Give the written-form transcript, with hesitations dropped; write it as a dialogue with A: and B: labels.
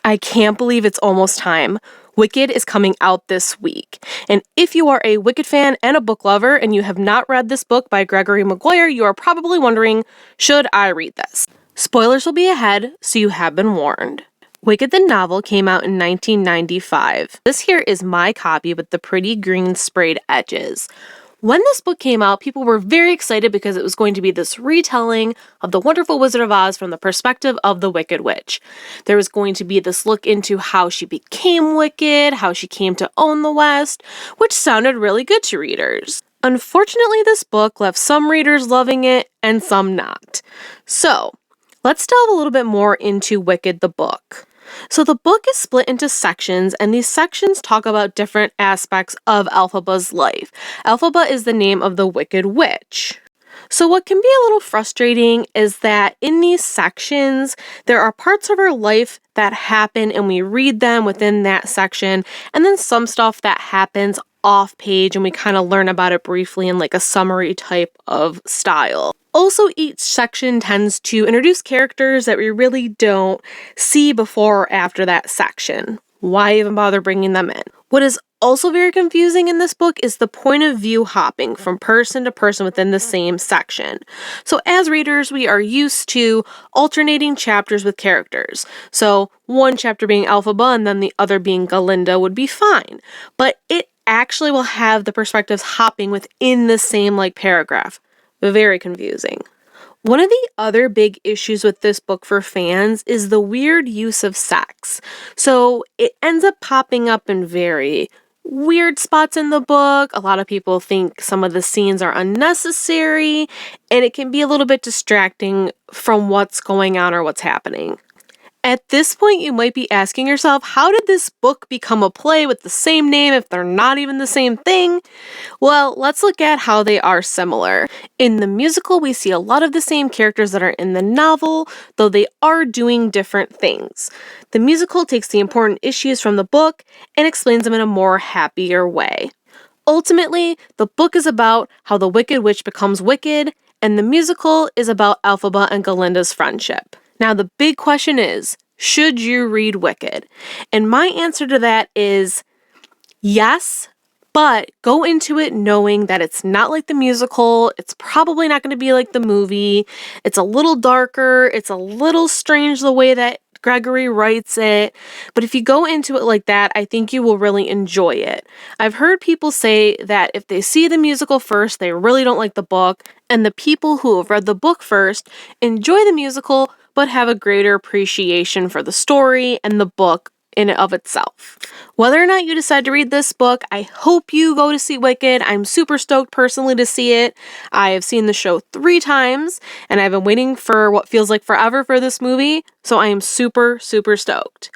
A: I can't believe it's almost time. Wicked is coming out this week. And if you are a Wicked fan and a book lover and you have not read this book by Gregory Maguire, you are probably wondering, should I read this? Spoilers will be ahead, so you have been warned. Wicked the novel came out in 1995. This here is my copy with the pretty green sprayed edges. When this book came out, people were very excited because it was going to be this retelling of The Wonderful Wizard of Oz from the perspective of the Wicked Witch. There was going to be this look into how she became wicked, how she came to own the West, which sounded really good to readers. Unfortunately, this book left some readers loving it and some not. So, let's delve a little bit more into Wicked the book. So the book is split into sections, and these sections talk about different aspects of Elphaba's life. Elphaba is the name of the Wicked Witch. So what can be a little frustrating is that in these sections, there are parts of her life that happen and we read them within that section, and then some stuff that happens off page and we kind of learn about it briefly in like a summary type of style. Also, each section tends to introduce characters that we really don't see before or after that section. Why even bother bringing them in? What is also very confusing in this book is the point of view hopping from person to person within the same section. So as readers, we are used to alternating chapters with characters. So one chapter being Elphaba and then the other being Galinda would be fine. But it actually will have the perspectives hopping within the same paragraph. Very confusing. One of the other big issues with this book for fans is the weird use of sex. So it ends up popping up in very weird spots in the book. A lot of people think some of the scenes are unnecessary, and it can be a little bit distracting from what's going on or what's happening. At this point, you might be asking yourself, how did this book become a play with the same name if they're not even the same thing? Well, let's look at how they are similar. In the musical, we see a lot of the same characters that are in the novel, though they are doing different things. The musical takes the important issues from the book and explains them in a more happier way. Ultimately, the book is about how the Wicked Witch becomes wicked, and the musical is about Elphaba and Galinda's friendship. Now, the big question is, should you read Wicked? And my answer to that is yes, but go into it knowing that it's not like the musical. It's probably not going to be like the movie. It's a little darker. It's a little strange the way that Gregory writes it. But if you go into it like that, I think you will really enjoy it. I've heard people say that if they see the musical first, they really don't like the book. And the people who have read the book first enjoy the musical, but have a greater appreciation for the story and the book in and of itself. Whether or not you decide to read this book, I hope you go to see Wicked. I'm super stoked personally to see it. I have seen the show 3 times, and I've been waiting for what feels like forever for this movie, so I am super, super stoked.